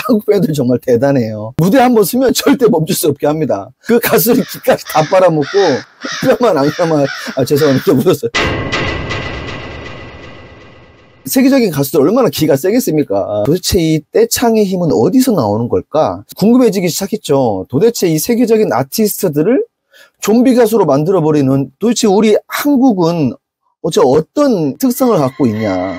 한국 밴드 정말 대단해요. 무대 한번 쓰면 절대 멈출 수 없게 합니다. 그 가수를 기까지 다 빨아먹고 뼈만 앙뼈만 죄송합니다. 웃었어요. 세계적인 가수들 얼마나 기가 세겠습니까? 도대체 이 떼창의 힘은 어디서 나오는 걸까? 궁금해지기 시작했죠. 도대체 이 세계적인 아티스트들을 좀비 가수로 만들어버리는 도대체 우리 한국은 어떤 특성을 갖고 있냐.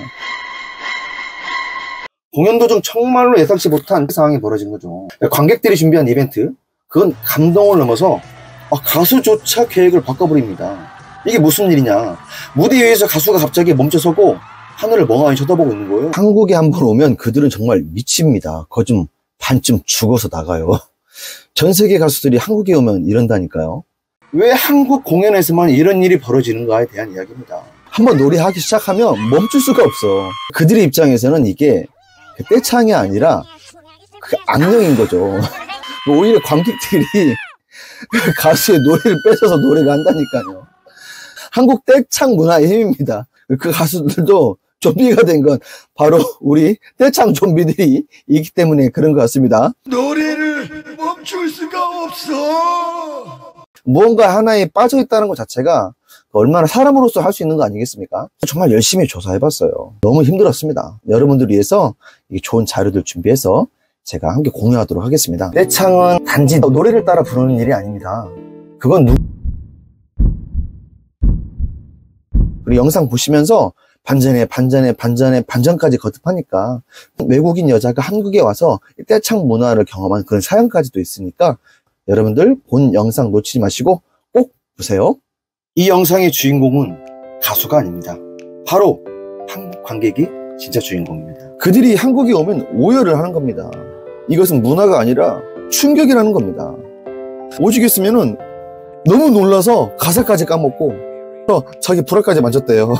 공연 도중 정말로 예상치 못한 상황이 벌어진 거죠. 관객들이 준비한 이벤트, 그건 감동을 넘어서 가수조차 계획을 바꿔버립니다. 이게 무슨 일이냐. 무대 위에서 가수가 갑자기 멈춰서고 하늘을 멍하니 쳐다보고 있는 거예요. 한국에 한번 오면 그들은 정말 미칩니다. 거좀 반쯤 죽어서 나가요. 전 세계 가수들이 한국에 오면 이런다니까요. 왜 한국 공연에서만 이런 일이 벌어지는가에 대한 이야기입니다. 한번 노래하기 시작하면 멈출 수가 없어. 그들의 입장에서는 이게 떼창이 아니라 그 악령인 거죠. 오히려 관객들이 가수의 노래를 뺏어서 노래를 한다니까요. 한국 떼창 문화의 힘입니다. 그 가수들도 좀비가 된 건 바로 우리 떼창 좀비들이 있기 때문에 그런 것 같습니다. 노래를 멈출 수가 없어. 무언가 하나에 빠져 있다는 것 자체가 얼마나 사람으로서 할 수 있는 거 아니겠습니까? 정말 열심히 조사해봤어요. 너무 힘들었습니다. 여러분들 위해서 좋은 자료들 준비해서 제가 함께 공유하도록 하겠습니다. 떼창은 단지 노래를 따라 부르는 일이 아닙니다. 그건 우리 영상 보시면서 반전까지 거듭하니까 외국인 여자가 한국에 와서 떼창 문화를 경험한 그런 사연까지도 있으니까 여러분들 본 영상 놓치지 마시고 꼭 보세요. 이 영상의 주인공은 가수가 아닙니다. 바로 한국 관객이 진짜 주인공입니다. 그들이 한국에 오면 오열을 하는 겁니다. 이것은 문화가 아니라 충격이라는 겁니다. 오시겠으면은 너무 놀라서 가사까지 까먹고 자기 불알까지 만졌대요.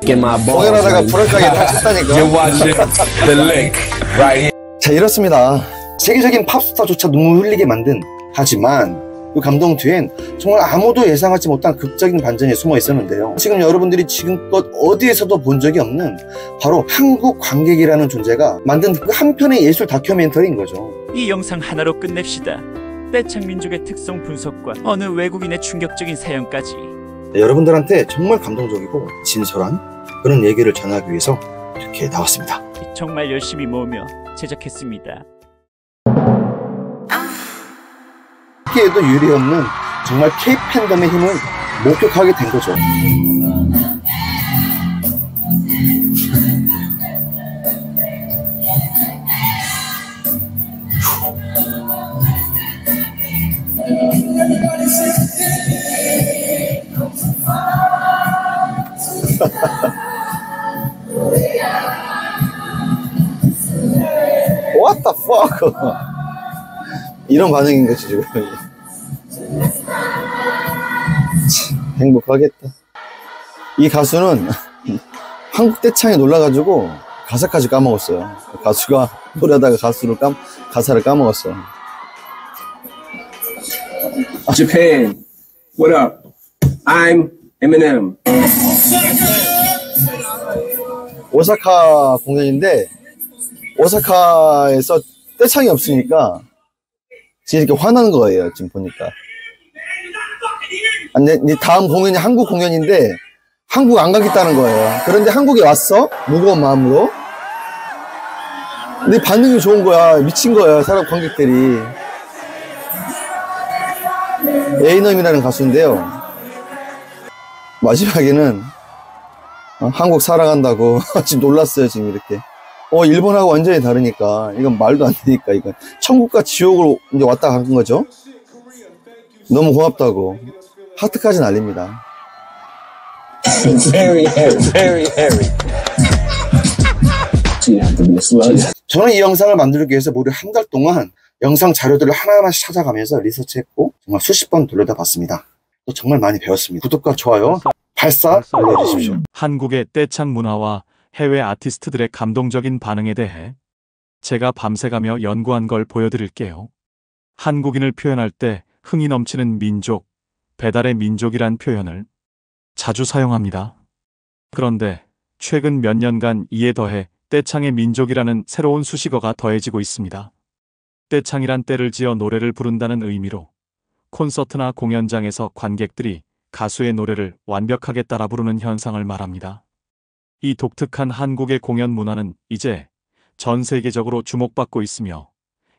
공연하다가 불알까지 다쳤다니까. 자, 이렇습니다. 세계적인 팝스타조차 눈물 흘리게 만든, 하지만 그 감동 뒤엔 정말 아무도 예상하지 못한 극적인 반전이 숨어 있었는데요. 지금 여러분들이 지금껏 어디에서도 본 적이 없는 바로 한국 관객이라는 존재가 만든 그 한 편의 예술 다큐멘터리인 거죠. 이 영상 하나로 끝냅시다. 떼창 민족의 특성 분석과 어느 외국인의 충격적인 사연까지. 여러분들한테 정말 감동적이고 진솔한 그런 얘기를 전하기 위해서 이렇게 나왔습니다. 정말 열심히 모으며 제작했습니다. 에도 유리 없는 정말 K-팬덤의 힘을 목격하게 된 거죠. What the fuck? 이런 반응인 거지 지금. 행복하겠다. 이 가수는 한국 떼창에 놀라가지고 가사까지 까먹었어요. 가수가 노래하다가 가사를 까먹었어요. Japan, what up? I'm Eminem. 오사카 공연인데 오사카에서 떼창이 없으니까 지금 이렇게 화나는 거예요. 지금 보니까. 네 다음 공연이 한국 공연인데 한국 안 가겠다는 거예요. 그런데 한국에 왔어? 무거운 마음으로. 근데 반응이 좋은 거야. 미친 거야. 사람 관객들이. 에이넘이라는 가수인데요. 마지막에는 한국 사랑한다고 지금 놀랐어요. 지금 이렇게. 일본하고 완전히 다르니까 이건 말도 안 되니까 이건 천국과 지옥으로 이제 왔다 간 거죠. 너무 고맙다고 하트까지 날립니다. Very hairy. 저는 이 영상을 만들기 위해서 무려 한 달 동안 영상 자료들을 하나하나씩 찾아가면서 리서치했고 정말 수십 번 돌려다 봤습니다. 또 정말 많이 배웠습니다. 구독과 좋아요 발사 눌러주십시오. 한국의 떼창 문화와 해외 아티스트들의 감동적인 반응에 대해 제가 밤새가며 연구한 걸 보여드릴게요. 한국인을 표현할 때 흥이 넘치는 민족, 배달의 민족이란 표현을 자주 사용합니다. 그런데 최근 몇 년간 이에 더해 떼창의 민족이라는 새로운 수식어가 더해지고 있습니다. 떼창이란 떼를 지어 노래를 부른다는 의미로 콘서트나 공연장에서 관객들이 가수의 노래를 완벽하게 따라 부르는 현상을 말합니다. 이 독특한 한국의 공연 문화는 이제 전 세계적으로 주목받고 있으며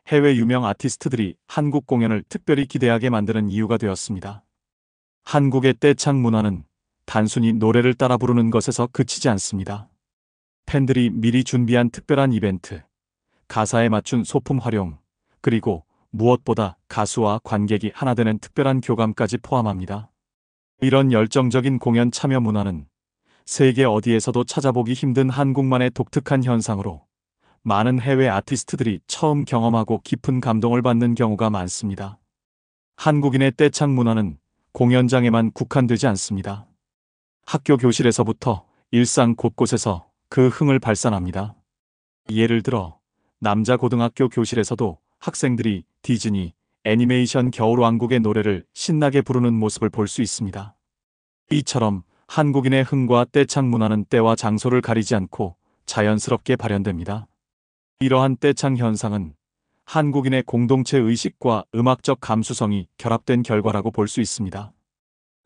해외 유명 아티스트들이 한국 공연을 특별히 기대하게 만드는 이유가 되었습니다. 한국의 떼창 문화는 단순히 노래를 따라 부르는 것에서 그치지 않습니다. 팬들이 미리 준비한 특별한 이벤트, 가사에 맞춘 소품 활용, 그리고 무엇보다 가수와 관객이 하나 되는 특별한 교감까지 포함합니다. 이런 열정적인 공연 참여 문화는 세계 어디에서도 찾아보기 힘든 한국만의 독특한 현상으로 많은 해외 아티스트들이 처음 경험하고 깊은 감동을 받는 경우가 많습니다. 한국인의 떼창 문화는 공연장에만 국한되지 않습니다. 학교 교실에서부터 일상 곳곳에서 그 흥을 발산합니다. 예를 들어 남자 고등학교 교실에서도 학생들이 디즈니 애니메이션 겨울왕국의 노래를 신나게 부르는 모습을 볼 수 있습니다. 이처럼 한국인의 흥과 떼창 문화는 때와 장소를 가리지 않고 자연스럽게 발현됩니다. 이러한 떼창 현상은 한국인의 공동체 의식과 음악적 감수성이 결합된 결과라고 볼 수 있습니다.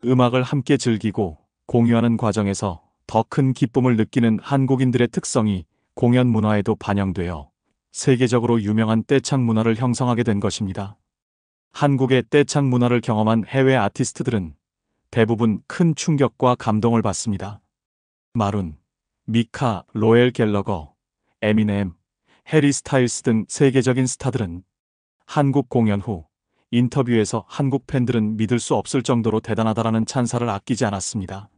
음악을 함께 즐기고 공유하는 과정에서 더 큰 기쁨을 느끼는 한국인들의 특성이 공연 문화에도 반영되어 세계적으로 유명한 떼창 문화를 형성하게 된 것입니다. 한국의 떼창 문화를 경험한 해외 아티스트들은 대부분 큰 충격과 감동을 받습니다. 마룬, 미카, 로엘 갤러거, 에미넴, 해리 스타일스 등 세계적인 스타들은 한국 공연 후 인터뷰에서 한국 팬들은 믿을 수 없을 정도로 대단하다라는 찬사를 아끼지 않았습니다.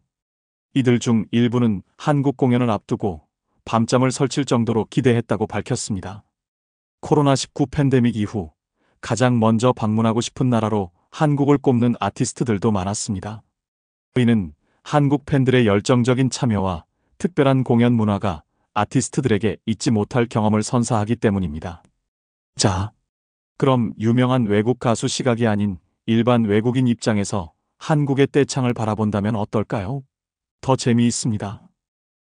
이들 중 일부는 한국 공연을 앞두고 밤잠을 설칠 정도로 기대했다고 밝혔습니다. 코로나19 팬데믹 이후 가장 먼저 방문하고 싶은 나라로 한국을 꼽는 아티스트들도 많았습니다. 이는 한국 팬들의 열정적인 참여와 특별한 공연 문화가 아티스트들에게 잊지 못할 경험을 선사하기 때문입니다. 자, 그럼 유명한 외국 가수 시각이 아닌 일반 외국인 입장에서 한국의 떼창을 바라본다면 어떨까요? 더 재미있습니다.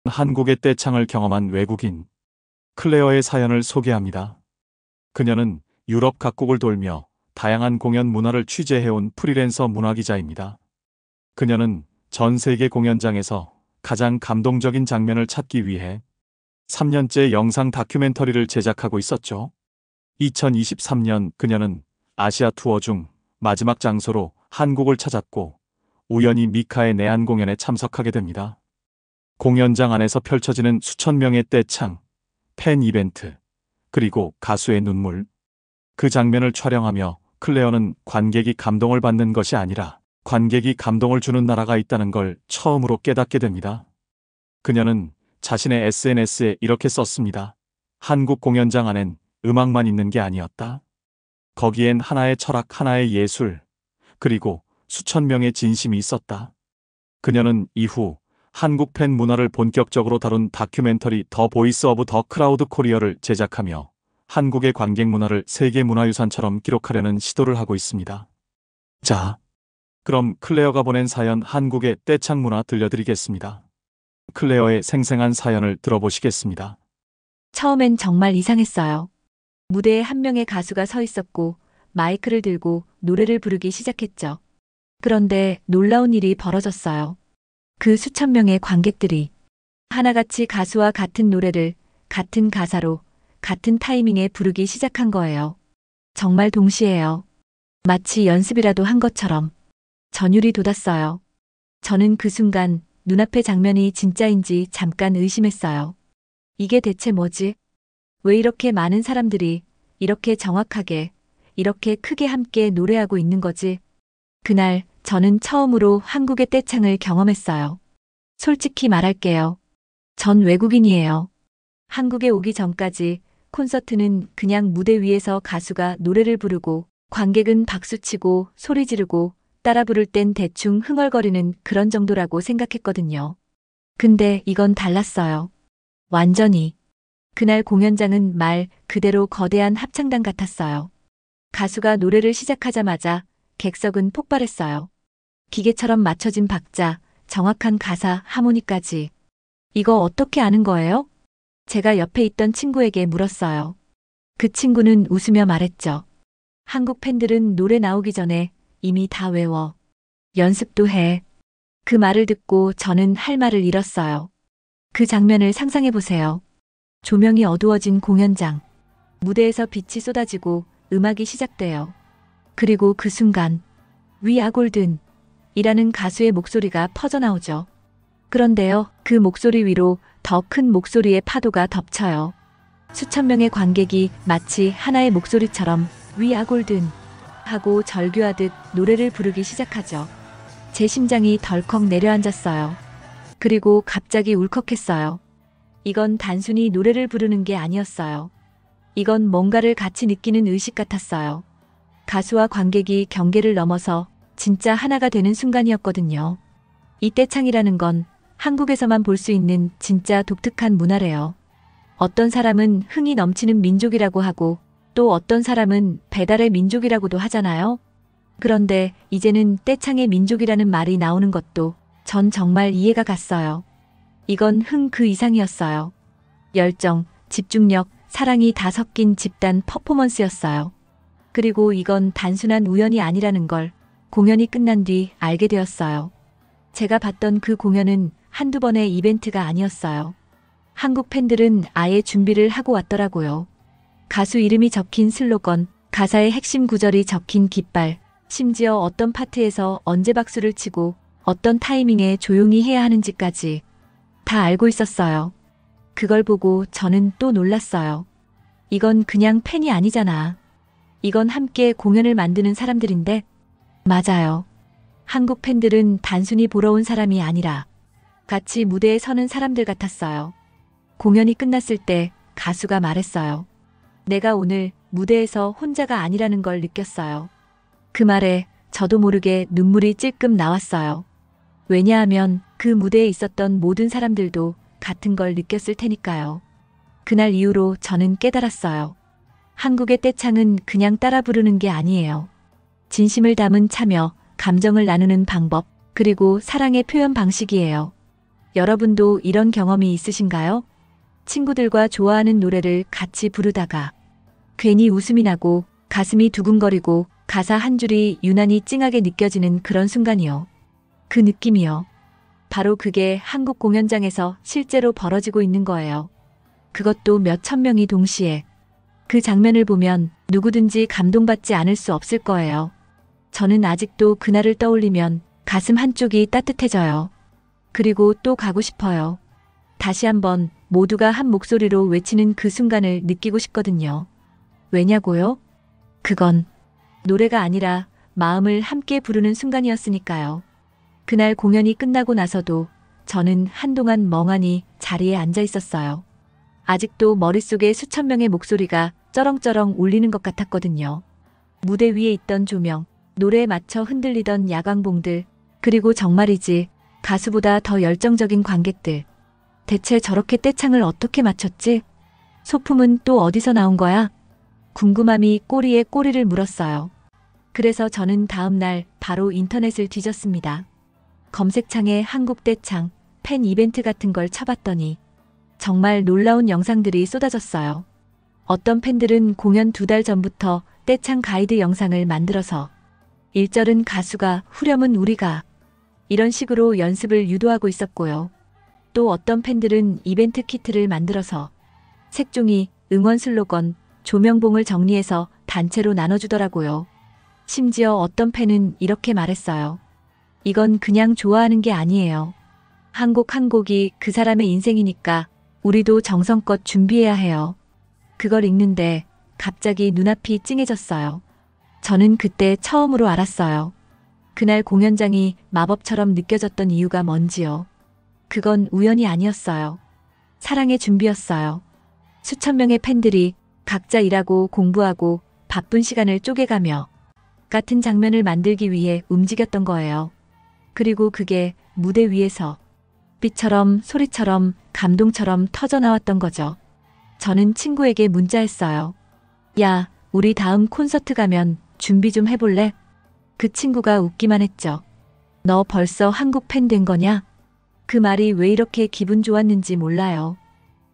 한국의 떼창을 경험한 외국인 클레어의 사연을 소개합니다. 그녀는 유럽 각국을 돌며 다양한 공연 문화를 취재해온 프리랜서 문화기자입니다. 그녀는 전 세계 공연장에서 가장 감동적인 장면을 찾기 위해 3년째 영상 다큐멘터리를 제작하고 있었죠. 2023년 그녀는 아시아 투어 중 마지막 장소로 한국을 찾았고 우연히 미카의 내한 공연에 참석하게 됩니다. 공연장 안에서 펼쳐지는 수천 명의 떼창, 팬 이벤트, 그리고 가수의 눈물. 그 장면을 촬영하며 클레어는 관객이 감동을 받는 것이 아니라 관객이 감동을 주는 나라가 있다는 걸 처음으로 깨닫게 됩니다. 그녀는 자신의 SNS에 이렇게 썼습니다. 한국 공연장 안엔 음악만 있는 게 아니었다. 거기엔 하나의 철학, 하나의 예술, 그리고 수천 명의 진심이 있었다. 그녀는 이후 한국 팬 문화를 본격적으로 다룬 다큐멘터리 더 보이스 오브 더 크라우드 코리어를 제작하며 한국의 관객 문화를 세계 문화유산처럼 기록하려는 시도를 하고 있습니다. 자, 그럼 클레어가 보낸 사연 한국의 떼창 문화 들려드리겠습니다. 클레어의 생생한 사연을 들어보시겠습니다. 처음엔 정말 이상했어요. 무대에 한 명의 가수가 서 있었고 마이크를 들고 노래를 부르기 시작했죠. 그런데 놀라운 일이 벌어졌어요. 그 수천 명의 관객들이 하나같이 가수와 같은 노래를 같은 가사로 같은 타이밍에 부르기 시작한 거예요. 정말 동시에요. 마치 연습이라도 한 것처럼 전율이 돋았어요. 저는 그 순간 눈앞의 장면이 진짜인지 잠깐 의심했어요. 이게 대체 뭐지? 왜 이렇게 많은 사람들이 이렇게 정확하게, 이렇게 크게 함께 노래하고 있는 거지? 그날 저는 처음으로 한국의 떼창을 경험했어요. 솔직히 말할게요. 전 외국인이에요. 한국에 오기 전까지 콘서트는 그냥 무대 위에서 가수가 노래를 부르고 관객은 박수치고 소리 지르고 따라 부를 땐 대충 흥얼거리는 그런 정도라고 생각했거든요. 근데 이건 달랐어요. 완전히. 그날 공연장은 말 그대로 거대한 합창단 같았어요. 가수가 노래를 시작하자마자 객석은 폭발했어요. 기계처럼 맞춰진 박자, 정확한 가사, 하모니까지. 이거 어떻게 아는 거예요? 제가 옆에 있던 친구에게 물었어요. 그 친구는 웃으며 말했죠. 한국 팬들은 노래 나오기 전에 이미 다 외워. 연습도 해. 그 말을 듣고 저는 할 말을 잃었어요. 그 장면을 상상해 보세요. 조명이 어두워진 공연장. 무대에서 빛이 쏟아지고 음악이 시작돼요. 그리고 그 순간 We are golden 이라는 가수의 목소리가 퍼져나오죠. 그런데요, 그 목소리 위로 더 큰 목소리의 파도가 덮쳐요. 수천 명의 관객이 마치 하나의 목소리처럼 We are golden 하고 절규하듯 노래를 부르기 시작하죠. 제 심장이 덜컥 내려앉았어요. 그리고 갑자기 울컥했어요. 이건 단순히 노래를 부르는 게 아니었어요. 이건 뭔가를 같이 느끼는 의식 같았어요. 가수와 관객이 경계를 넘어서 진짜 하나가 되는 순간이었거든요. 이 떼창이라는 건 한국에서만 볼 수 있는 진짜 독특한 문화래요. 어떤 사람은 흥이 넘치는 민족이라고 하고 또 어떤 사람은 배달의 민족이라고도 하잖아요. 그런데 이제는 떼창의 민족이라는 말이 나오는 것도 전 정말 이해가 갔어요. 이건 흥 그 이상이었어요. 열정, 집중력, 사랑이 다 섞인 집단 퍼포먼스였어요. 그리고 이건 단순한 우연이 아니라는 걸 공연이 끝난 뒤 알게 되었어요. 제가 봤던 그 공연은 한두 번의 이벤트가 아니었어요. 한국 팬들은 아예 준비를 하고 왔더라고요. 가수 이름이 적힌 슬로건, 가사의 핵심 구절이 적힌 깃발, 심지어 어떤 파트에서 언제 박수를 치고 어떤 타이밍에 조용히 해야 하는지까지 다 알고 있었어요. 그걸 보고 저는 또 놀랐어요. 이건 그냥 팬이 아니잖아. 이건 함께 공연을 만드는 사람들인데? 맞아요. 한국 팬들은 단순히 보러 온 사람이 아니라 같이 무대에 서는 사람들 같았어요. 공연이 끝났을 때 가수가 말했어요. 내가 오늘 무대에서 혼자가 아니라는 걸 느꼈어요. 그 말에 저도 모르게 눈물이 찔끔 나왔어요. 왜냐하면 그 무대에 있었던 모든 사람들도 같은 걸 느꼈을 테니까요. 그날 이후로 저는 깨달았어요. 한국의 떼창은 그냥 따라 부르는 게 아니에요. 진심을 담은 참여, 감정을 나누는 방법, 그리고 사랑의 표현 방식이에요. 여러분도 이런 경험이 있으신가요? 친구들과 좋아하는 노래를 같이 부르다가 괜히 웃음이 나고 가슴이 두근거리고 가사 한 줄이 유난히 찡하게 느껴지는 그런 순간이요. 그 느낌이요. 바로 그게 한국 공연장에서 실제로 벌어지고 있는 거예요. 그것도 몇천 명이 동시에. 그 장면을 보면 누구든지 감동받지 않을 수 없을 거예요. 저는 아직도 그날을 떠올리면 가슴 한쪽이 따뜻해져요. 그리고 또 가고 싶어요. 다시 한번 모두가 한 목소리로 외치는 그 순간을 느끼고 싶거든요. 왜냐고요? 그건 노래가 아니라 마음을 함께 부르는 순간이었으니까요. 그날 공연이 끝나고 나서도 저는 한동안 멍하니 자리에 앉아 있었어요. 아직도 머릿속에 수천 명의 목소리가 쩌렁쩌렁 울리는 것 같았거든요. 무대 위에 있던 조명, 노래에 맞춰 흔들리던 야광봉들, 그리고 정말이지 가수보다 더 열정적인 관객들. 대체 저렇게 떼창을 어떻게 맞췄지? 소품은 또 어디서 나온 거야? 궁금함이 꼬리에 꼬리를 물었어요. 그래서 저는 다음 날 바로 인터넷을 뒤졌습니다. 검색창에 한국 떼창, 팬 이벤트 같은 걸 쳐봤더니 정말 놀라운 영상들이 쏟아졌어요. 어떤 팬들은 공연 2달 전부터 떼창 가이드 영상을 만들어서 1절은 가수가, 후렴은 우리가 이런 식으로 연습을 유도하고 있었고요. 또 어떤 팬들은 이벤트 키트를 만들어서 색종이, 응원 슬로건, 조명봉을 정리해서 단체로 나눠주더라고요. 심지어 어떤 팬은 이렇게 말했어요. 이건 그냥 좋아하는 게 아니에요. 한 곡 한 곡이 그 사람의 인생이니까 우리도 정성껏 준비해야 해요. 그걸 읽는데 갑자기 눈앞이 찡해졌어요. 저는 그때 처음으로 알았어요. 그날 공연장이 마법처럼 느껴졌던 이유가 뭔지요. 그건 우연이 아니었어요. 사랑의 준비였어요. 수천 명의 팬들이 각자 일하고 공부하고 바쁜 시간을 쪼개가며 같은 장면을 만들기 위해 움직였던 거예요. 그리고 그게 무대 위에서 빛처럼 소리처럼 감동처럼 터져나왔던 거죠. 저는 친구에게 문자했어요. 야, 우리 다음 콘서트 가면 준비 좀 해볼래? 그 친구가 웃기만 했죠. 너 벌써 한국 팬 된 거냐? 그 말이 왜 이렇게 기분 좋았는지 몰라요.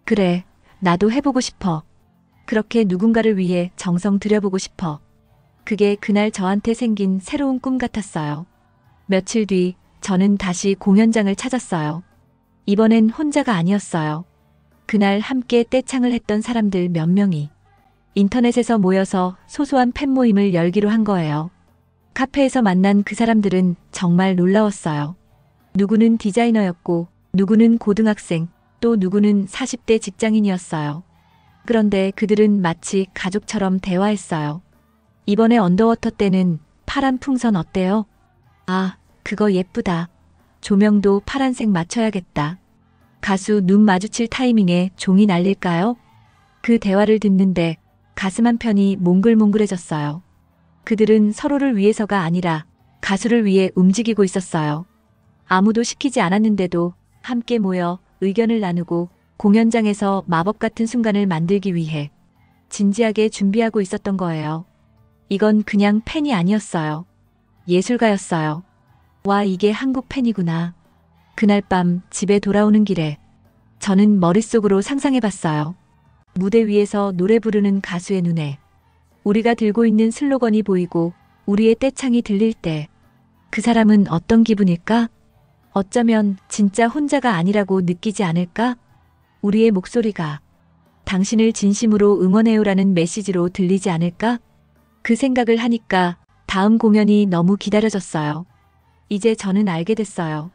그래, 나도 해보고 싶어. 그렇게 누군가를 위해 정성 들여보고 싶어. 그게 그날 저한테 생긴 새로운 꿈 같았어요. 며칠 뒤 저는 다시 공연장을 찾았어요. 이번엔 혼자가 아니었어요. 그날 함께 떼창을 했던 사람들 몇 명이 인터넷에서 모여서 소소한 팬 모임을 열기로 한 거예요. 카페에서 만난 그 사람들은 정말 놀라웠어요. 누구는 디자이너였고, 누구는 고등학생, 또 누구는 40대 직장인이었어요. 그런데 그들은 마치 가족처럼 대화했어요. 이번에 언더워터 때는 파란 풍선 어때요? 아, 그거 예쁘다. 조명도 파란색 맞춰야겠다. 가수 눈 마주칠 타이밍에 종이 날릴까요? 그 대화를 듣는데 가슴 한편이 몽글몽글해졌어요. 그들은 서로를 위해서가 아니라 가수를 위해 움직이고 있었어요. 아무도 시키지 않았는데도 함께 모여 의견을 나누고 공연장에서 마법 같은 순간을 만들기 위해 진지하게 준비하고 있었던 거예요. 이건 그냥 팬이 아니었어요. 예술가였어요. 와, 이게 한국 팬이구나. 그날 밤 집에 돌아오는 길에 저는 머릿속으로 상상해봤어요. 무대 위에서 노래 부르는 가수의 눈에 우리가 들고 있는 슬로건이 보이고 우리의 떼창이 들릴 때 그 사람은 어떤 기분일까? 어쩌면 진짜 혼자가 아니라고 느끼지 않을까? 우리의 목소리가 당신을 진심으로 응원해요라는 메시지로 들리지 않을까? 그 생각을 하니까 다음 공연이 너무 기다려졌어요. 이제 저는 알게 됐어요.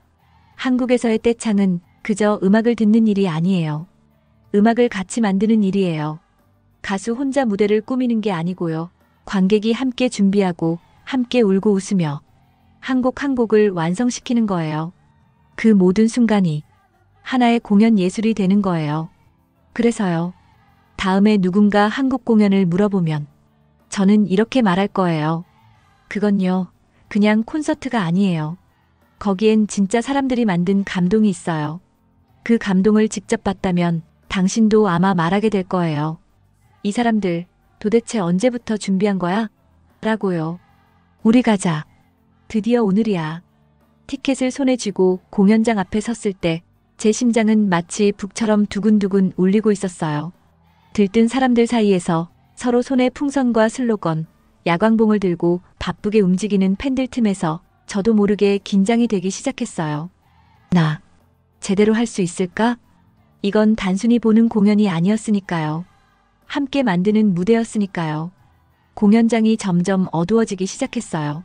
한국에서의 떼창은 그저 음악을 듣는 일이 아니에요. 음악을 같이 만드는 일이에요. 가수 혼자 무대를 꾸미는 게 아니고요. 관객이 함께 준비하고 함께 울고 웃으며 한 곡 한 곡을 완성시키는 거예요. 그 모든 순간이 하나의 공연 예술이 되는 거예요. 그래서요. 다음에 누군가 한국 공연을 물어보면 저는 이렇게 말할 거예요. 그건요, 그냥 콘서트가 아니에요. 거기엔 진짜 사람들이 만든 감동이 있어요. 그 감동을 직접 봤다면 당신도 아마 말하게 될 거예요. 이 사람들 도대체 언제부터 준비한 거야? 라고요. 우리 가자. 드디어 오늘이야. 티켓을 손에 쥐고 공연장 앞에 섰을 때 제 심장은 마치 북처럼 두근두근 울리고 있었어요. 들뜬 사람들 사이에서 서로 손에 풍선과 슬로건, 야광봉을 들고 바쁘게 움직이는 팬들 틈에서 저도 모르게 긴장이 되기 시작했어요. 나 제대로 할 수 있을까? 이건 단순히 보는 공연이 아니었으니까요. 함께 만드는 무대였으니까요. 공연장이 점점 어두워지기 시작했어요.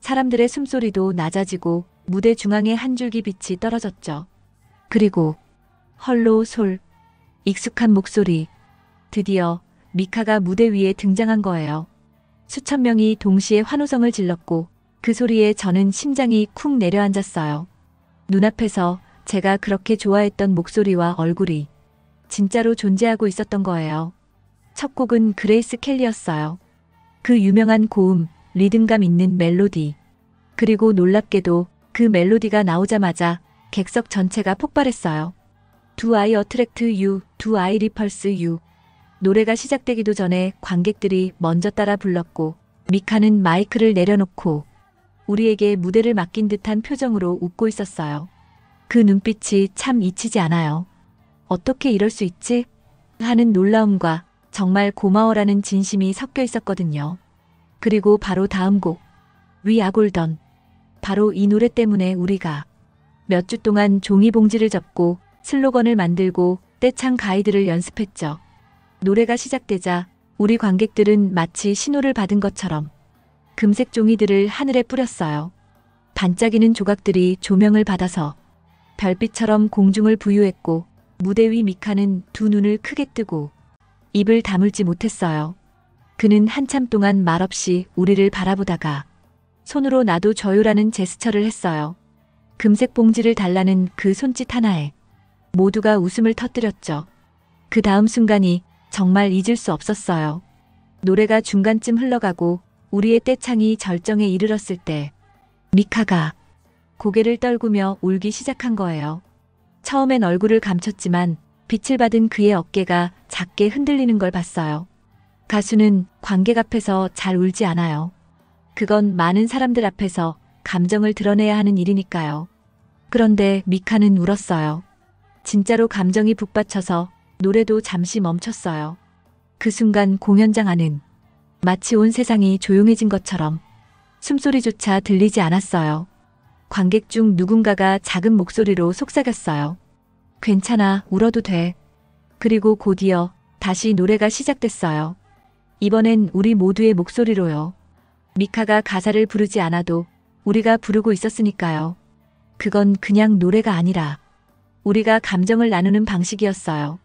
사람들의 숨소리도 낮아지고 무대 중앙에 한 줄기 빛이 떨어졌죠. 그리고 헐로 솔, 익숙한 목소리. 드디어 미카가 무대 위에 등장한 거예요. 수천 명이 동시에 환호성을 질렀고 그 소리에 저는 심장이 쿵 내려앉았어요. 눈앞에서 제가 그렇게 좋아했던 목소리와 얼굴이 진짜로 존재하고 있었던 거예요. 첫 곡은 그레이스 켈리였어요. 그 유명한 고음, 리듬감 있는 멜로디. 그리고 놀랍게도 그 멜로디가 나오자마자 객석 전체가 폭발했어요. Do I attract you? Do I repulse you? 노래가 시작되기도 전에 관객들이 먼저 따라 불렀고 미카는 마이크를 내려놓고 우리에게 무대를 맡긴 듯한 표정으로 웃고 있었어요. 그 눈빛이 참 잊히지 않아요. 어떻게 이럴 수 있지? 하는 놀라움과 정말 고마워라는 진심이 섞여 있었거든요. 그리고 바로 다음 곡, We Are Golden. 바로 이 노래 때문에 우리가 몇 주 동안 종이봉지를 접고 슬로건을 만들고 떼창 가이드를 연습했죠. 노래가 시작되자 우리 관객들은 마치 신호를 받은 것처럼 금색 종이들을 하늘에 뿌렸어요. 반짝이는 조각들이 조명을 받아서 별빛처럼 공중을 부유했고 무대 위 미카는 두 눈을 크게 뜨고 입을 다물지 못했어요. 그는 한참 동안 말없이 우리를 바라보다가 손으로 나도 줘요라는 제스처를 했어요. 금색 봉지를 달라는 그 손짓 하나에 모두가 웃음을 터뜨렸죠. 그 다음 순간이 정말 잊을 수 없었어요. 노래가 중간쯤 흘러가고 우리의 떼창이 절정에 이르렀을 때 미카가 고개를 떨구며 울기 시작한 거예요. 처음엔 얼굴을 감췄지만 빛을 받은 그의 어깨가 작게 흔들리는 걸 봤어요. 가수는 관객 앞에서 잘 울지 않아요. 그건 많은 사람들 앞에서 감정을 드러내야 하는 일이니까요. 그런데 미카는 울었어요. 진짜로 감정이 북받쳐서 노래도 잠시 멈췄어요. 그 순간 공연장 안은 마치 온 세상이 조용해진 것처럼 숨소리조차 들리지 않았어요. 관객 중 누군가가 작은 목소리로 속삭였어요. 괜찮아, 울어도 돼. 그리고 곧이어 다시 노래가 시작됐어요. 이번엔 우리 모두의 목소리로요. 미카가 가사를 부르지 않아도 우리가 부르고 있었으니까요. 그건 그냥 노래가 아니라 우리가 감정을 나누는 방식이었어요.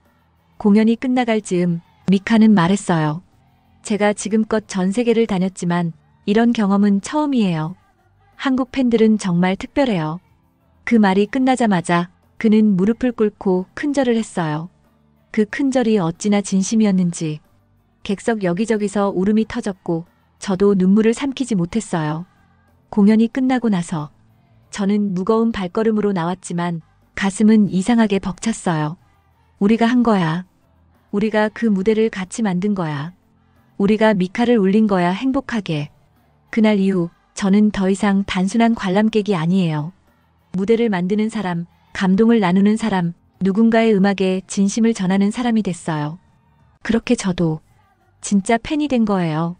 공연이 끝나갈 즈음 미카는 말했어요. 제가 지금껏 전 세계를 다녔지만 이런 경험은 처음이에요. 한국 팬들은 정말 특별해요. 그 말이 끝나자마자 그는 무릎을 꿇고 큰절을 했어요. 그 큰절이 어찌나 진심이었는지 객석 여기저기서 울음이 터졌고 저도 눈물을 삼키지 못했어요. 공연이 끝나고 나서 저는 무거운 발걸음으로 나왔지만 가슴은 이상하게 벅찼어요. 우리가 한 거야. 우리가 그 무대를 같이 만든 거야. 우리가 미카를 울린 거야, 행복하게. 그날 이후 저는 더 이상 단순한 관람객이 아니에요. 무대를 만드는 사람, 감동을 나누는 사람, 누군가의 음악에 진심을 전하는 사람이 됐어요. 그렇게 저도 진짜 팬이 된 거예요.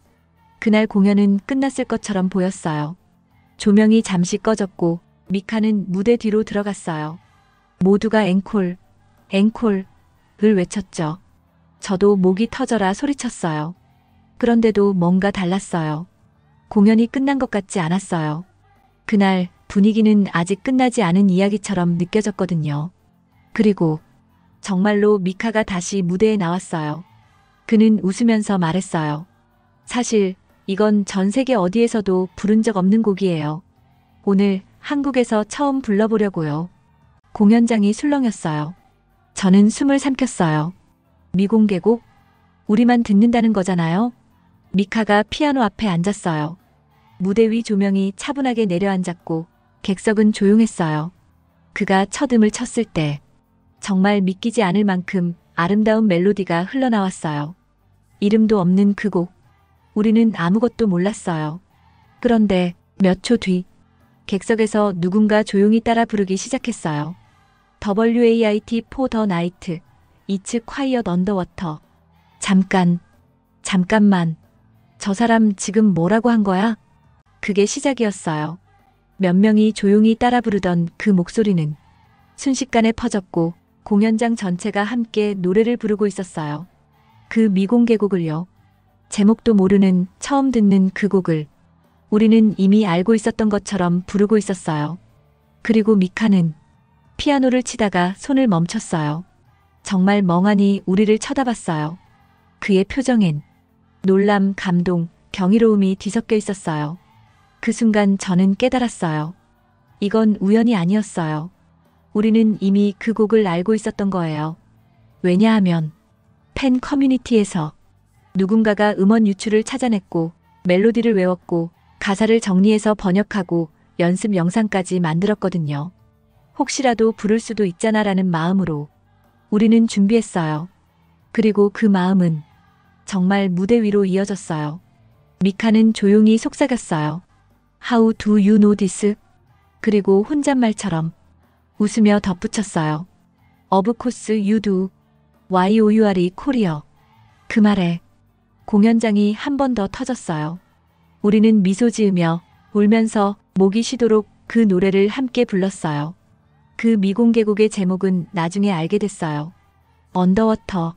그날 공연은 끝났을 것처럼 보였어요. 조명이 잠시 꺼졌고 미카는 무대 뒤로 들어갔어요. 모두가 앵콜, 앵콜을 외쳤죠. 저도 목이 터져라 소리쳤어요. 그런데도 뭔가 달랐어요. 공연이 끝난 것 같지 않았어요. 그날 분위기는 아직 끝나지 않은 이야기처럼 느껴졌거든요. 그리고 정말로 미카가 다시 무대에 나왔어요. 그는 웃으면서 말했어요. 사실 이건 전 세계 어디에서도 부른 적 없는 곡이에요. 오늘 한국에서 처음 불러보려고요. 공연장이 술렁였어요. 저는 숨을 삼켰어요. 미공개곡? 우리만 듣는다는 거잖아요? 미카가 피아노 앞에 앉았어요. 무대 위 조명이 차분하게 내려앉았고 객석은 조용했어요. 그가 첫 음을 쳤을 때 정말 믿기지 않을 만큼 아름다운 멜로디가 흘러나왔어요. 이름도 없는 그 곡. 우리는 아무것도 몰랐어요. 그런데 몇 초 뒤 객석에서 누군가 조용히 따라 부르기 시작했어요. WAIT for the night. It's quiet underwater. 잠깐만. 저 사람 지금 뭐라고 한 거야? 그게 시작이었어요. 몇 명이 조용히 따라 부르던 그 목소리는 순식간에 퍼졌고 공연장 전체가 함께 노래를 부르고 있었어요. 그 미공개곡을요. 제목도 모르는 처음 듣는 그 곡을 우리는 이미 알고 있었던 것처럼 부르고 있었어요. 그리고 미카는 피아노를 치다가 손을 멈췄어요. 정말 멍하니 우리를 쳐다봤어요. 그의 표정엔 놀람, 감동, 경이로움이 뒤섞여 있었어요. 그 순간 저는 깨달았어요. 이건 우연이 아니었어요. 우리는 이미 그 곡을 알고 있었던 거예요. 왜냐하면 팬 커뮤니티에서 누군가가 음원 유출을 찾아냈고 멜로디를 외웠고 가사를 정리해서 번역하고 연습 영상까지 만들었거든요. 혹시라도 부를 수도 있잖아라는 마음으로 우리는 준비했어요. 그리고 그 마음은 정말 무대 위로 이어졌어요. 미카는 조용히 속삭였어요. How do you know this? 그리고 혼잣말처럼 웃으며 덧붙였어요. Of course you do. Why you are Korea? 그 말에 공연장이 한 번 더 터졌어요. 우리는 미소 지으며 울면서 목이 쉬도록 그 노래를 함께 불렀어요. 그 미공개곡의 제목은 나중에 알게 됐어요. 언더워터.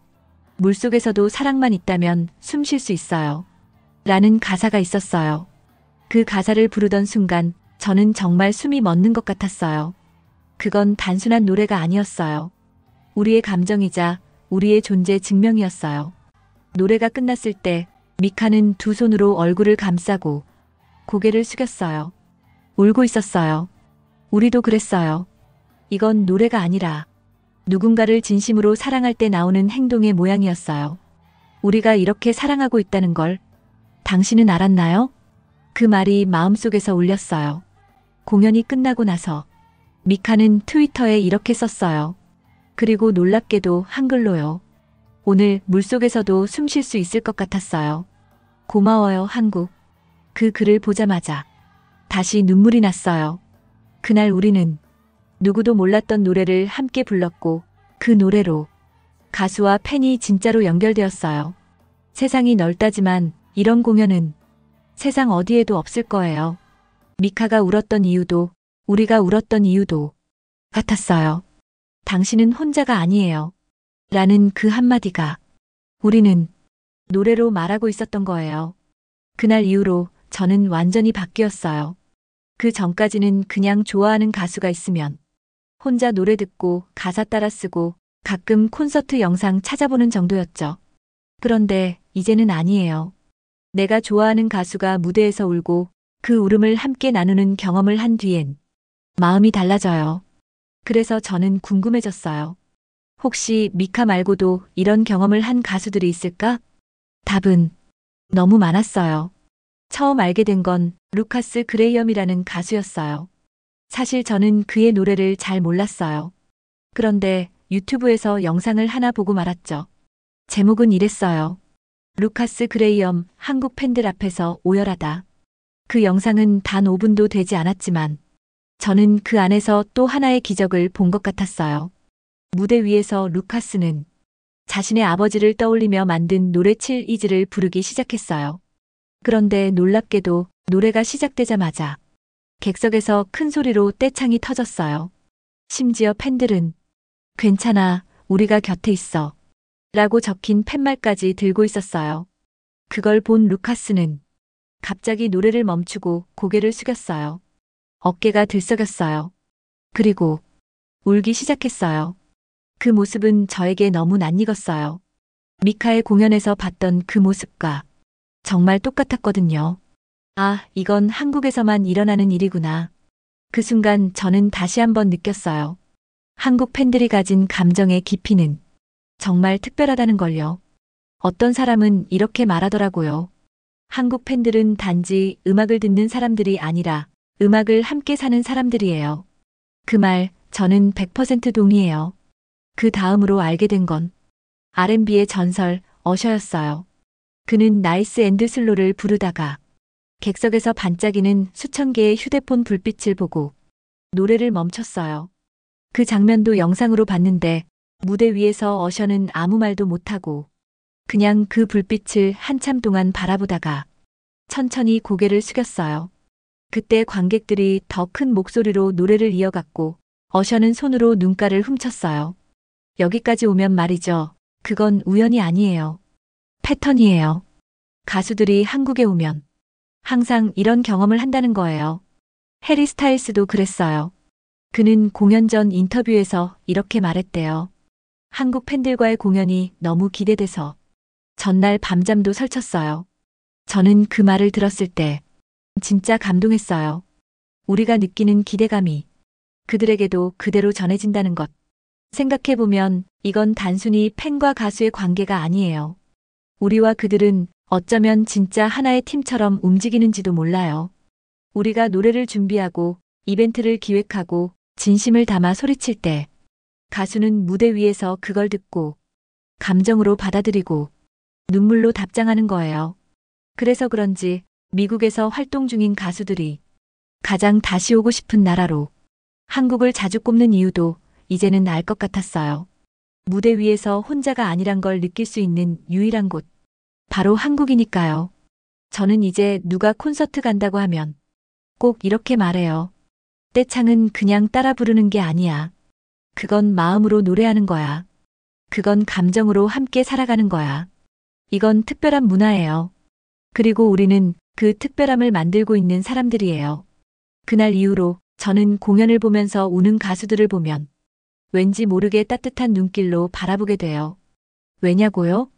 물속에서도 사랑만 있다면 숨 쉴 수 있어요. 라는 가사가 있었어요. 그 가사를 부르던 순간 저는 정말 숨이 멎는 것 같았어요. 그건 단순한 노래가 아니었어요. 우리의 감정이자 우리의 존재 증명이었어요. 노래가 끝났을 때 미카는 두 손으로 얼굴을 감싸고 고개를 숙였어요. 울고 있었어요. 우리도 그랬어요. 이건 노래가 아니라 누군가를 진심으로 사랑할 때 나오는 행동의 모양이었어요. 우리가 이렇게 사랑하고 있다는 걸 당신은 알았나요? 그 말이 마음속에서 울렸어요. 공연이 끝나고 나서 미카는 트위터에 이렇게 썼어요. 그리고 놀랍게도 한글로요. 오늘 물속에서도 숨 쉴 수 있을 것 같았어요. 고마워요, 한국. 그 글을 보자마자 다시 눈물이 났어요. 그날 우리는 누구도 몰랐던 노래를 함께 불렀고 그 노래로 가수와 팬이 진짜로 연결되었어요. 세상이 넓다지만 이런 공연은 세상 어디에도 없을 거예요. 미카가 울었던 이유도 우리가 울었던 이유도 같았어요. 당신은 혼자가 아니에요. 라는 그 한마디가 우리는 노래로 말하고 있었던 거예요. 그날 이후로 저는 완전히 바뀌었어요. 그 전까지는 그냥 좋아하는 가수가 있으면 혼자 노래 듣고 가사 따라 쓰고 가끔 콘서트 영상 찾아보는 정도였죠. 그런데 이제는 아니에요. 내가 좋아하는 가수가 무대에서 울고 그 울음을 함께 나누는 경험을 한 뒤엔 마음이 달라져요. 그래서 저는 궁금해졌어요. 혹시 미카 말고도 이런 경험을 한 가수들이 있을까? 답은 너무 많았어요. 처음 알게 된 건 루카스 그레이엄이라는 가수였어요. 사실 저는 그의 노래를 잘 몰랐어요. 그런데 유튜브에서 영상을 하나 보고 말았죠. 제목은 이랬어요. 루카스 그레이엄 한국 팬들 앞에서 오열하다. 그 영상은 단 5분도 되지 않았지만 저는 그 안에서 또 하나의 기적을 본 것 같았어요. 무대 위에서 루카스는 자신의 아버지를 떠올리며 만든 노래 7이즈를 부르기 시작했어요. 그런데 놀랍게도 노래가 시작되자마자 객석에서 큰 소리로 떼창이 터졌어요. 심지어 팬들은 괜찮아, 우리가 곁에 있어 라고 적힌 팻말까지 들고 있었어요. 그걸 본 루카스는 갑자기 노래를 멈추고 고개를 숙였어요. 어깨가 들썩였어요. 그리고 울기 시작했어요. 그 모습은 저에게 너무 낯익었어요. 미카의 공연에서 봤던 그 모습과 정말 똑같았거든요. 아, 이건 한국에서만 일어나는 일이구나. 그 순간 저는 다시 한번 느꼈어요. 한국 팬들이 가진 감정의 깊이는 정말 특별하다는 걸요. 어떤 사람은 이렇게 말하더라고요. 한국 팬들은 단지 음악을 듣는 사람들이 아니라 음악을 함께 사는 사람들이에요. 그 말 저는 100% 동의해요. 그 다음으로 알게 된 건 R&B의 전설 어셔였어요. 그는 나이스 앤드 슬로를 부르다가 객석에서 반짝이는 수천 개의 휴대폰 불빛을 보고 노래를 멈췄어요. 그 장면도 영상으로 봤는데 무대 위에서 어셔는 아무 말도 못하고 그냥 그 불빛을 한참 동안 바라보다가 천천히 고개를 숙였어요. 그때 관객들이 더 큰 목소리로 노래를 이어갔고 어셔는 손으로 눈가를 훔쳤어요. 여기까지 오면 말이죠. 그건 우연이 아니에요. 패턴이에요. 가수들이 한국에 오면 항상 이런 경험을 한다는 거예요. 해리 스타일스도 그랬어요. 그는 공연 전 인터뷰에서 이렇게 말했대요. 한국 팬들과의 공연이 너무 기대돼서 전날 밤잠도 설쳤어요. 저는 그 말을 들었을 때 진짜 감동했어요. 우리가 느끼는 기대감이 그들에게도 그대로 전해진다는 것. 생각해보면 이건 단순히 팬과 가수의 관계가 아니에요. 우리와 그들은 어쩌면 진짜 하나의 팀처럼 움직이는지도 몰라요. 우리가 노래를 준비하고 이벤트를 기획하고 진심을 담아 소리칠 때 가수는 무대 위에서 그걸 듣고 감정으로 받아들이고 눈물로 답장하는 거예요. 그래서 그런지 미국에서 활동 중인 가수들이 가장 다시 오고 싶은 나라로 한국을 자주 꼽는 이유도 이제는 알 것 같았어요. 무대 위에서 혼자가 아니란 걸 느낄 수 있는 유일한 곳. 바로 한국이니까요. 저는 이제 누가 콘서트 간다고 하면 꼭 이렇게 말해요. 떼창은 그냥 따라 부르는 게 아니야. 그건 마음으로 노래하는 거야. 그건 감정으로 함께 살아가는 거야. 이건 특별한 문화예요. 그리고 우리는 그 특별함을 만들고 있는 사람들이에요. 그날 이후로 저는 공연을 보면서 우는 가수들을 보면 왠지 모르게 따뜻한 눈길로 바라보게 돼요. 왜냐고요?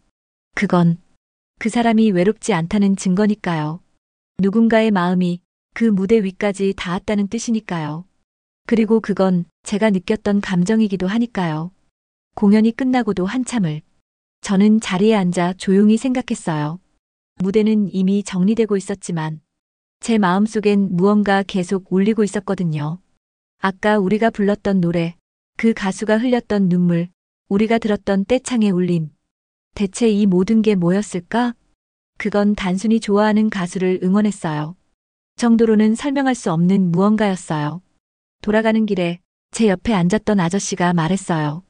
그건 그 사람이 외롭지 않다는 증거니까요. 누군가의 마음이 그 무대 위까지 닿았다는 뜻이니까요. 그리고 그건 제가 느꼈던 감정이기도 하니까요. 공연이 끝나고도 한참을 저는 자리에 앉아 조용히 생각했어요. 무대는 이미 정리되고 있었지만 제 마음속엔 무언가 계속 울리고 있었거든요. 아까 우리가 불렀던 노래, 그 가수가 흘렸던 눈물, 우리가 들었던 떼창의 울림. 대체 이 모든 게 뭐였을까? 그건 단순히 좋아하는 가수를 응원했어요. 정도로는 설명할 수 없는 무언가였어요. 돌아가는 길에 제 옆에 앉았던 아저씨가 말했어요.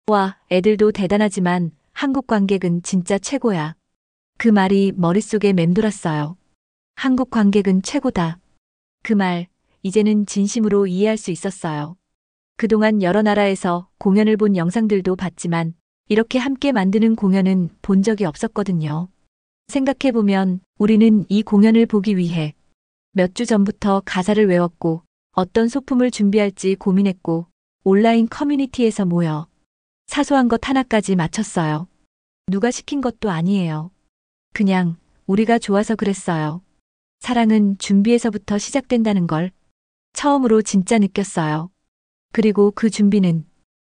와, 애들도 대단하지만 한국 관객은 진짜 최고야. 그 말이 머릿속에 맴돌았어요. 한국 관객은 최고다. 그 말, 이제는 진심으로 이해할 수 있었어요. 그동안 여러 나라에서 공연을 본 영상들도 봤지만 이렇게 함께 만드는 공연은 본 적이 없었거든요. 생각해보면 우리는 이 공연을 보기 위해 몇 주 전부터 가사를 외웠고 어떤 소품을 준비할지 고민했고 온라인 커뮤니티에서 모여 사소한 것 하나까지 맞췄어요. 누가 시킨 것도 아니에요. 그냥 우리가 좋아서 그랬어요. 사랑은 준비에서부터 시작된다는 걸 처음으로 진짜 느꼈어요. 그리고 그 준비는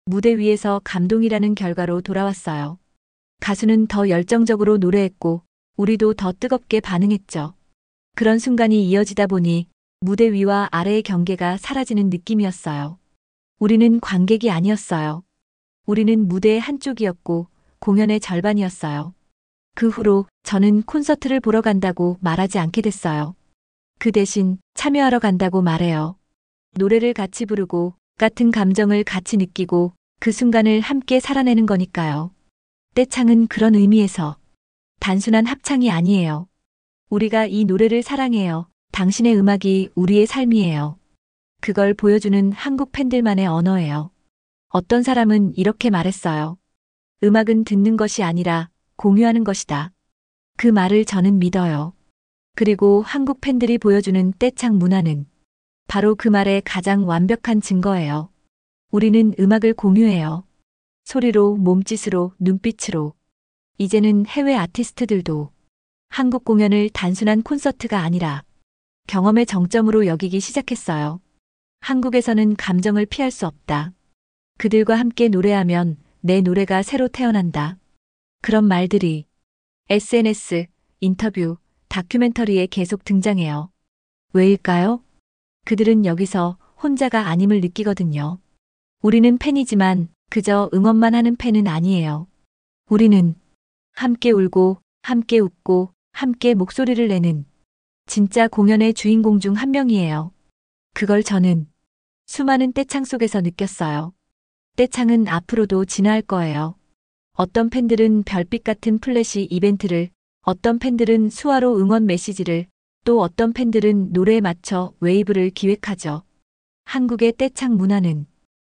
무대 위에서 감동이라는 결과로 돌아왔어요. 가수는 더 열정적으로 노래했고 우리도 더 뜨겁게 반응했죠. 그런 순간이 이어지다 보니 무대 위와 아래의 경계가 사라지는 느낌이었어요. 우리는 관객이 아니었어요. 우리는 무대의 한쪽이었고 공연의 절반이었어요. 그 후로 저는 콘서트를 보러 간다고 말하지 않게 됐어요. 그 대신 참여하러 간다고 말해요. 노래를 같이 부르고 같은 감정을 같이 느끼고 그 순간을 함께 살아내는 거니까요. 떼창은 그런 의미에서 단순한 합창이 아니에요. 우리가 이 노래를 사랑해요. 당신의 음악이 우리의 삶이에요. 그걸 보여주는 한국 팬들만의 언어예요. 어떤 사람은 이렇게 말했어요. 음악은 듣는 것이 아니라 공유하는 것이다. 그 말을 저는 믿어요. 그리고 한국 팬들이 보여주는 떼창 문화는 바로 그 말의 가장 완벽한 증거예요. 우리는 음악을 공유해요. 소리로, 몸짓으로, 눈빛으로. 이제는 해외 아티스트들도 한국 공연을 단순한 콘서트가 아니라 경험의 정점으로 여기기 시작했어요. 한국에서는 감정을 피할 수 없다. 그들과 함께 노래하면 내 노래가 새로 태어난다. 그런 말들이 SNS, 인터뷰, 다큐멘터리에 계속 등장해요. 왜일까요? 그들은 여기서 혼자가 아님을 느끼거든요. 우리는 팬이지만 그저 응원만 하는 팬은 아니에요. 우리는 함께 울고, 함께 웃고, 함께 목소리를 내는 진짜 공연의 주인공 중 한 명이에요. 그걸 저는 수많은 떼창 속에서 느꼈어요. 떼창은 앞으로도 진화할 거예요. 어떤 팬들은 별빛 같은 플래시 이벤트를, 어떤 팬들은 수화로 응원 메시지를, 또 어떤 팬들은 노래에 맞춰 웨이브를 기획하죠. 한국의 떼창 문화는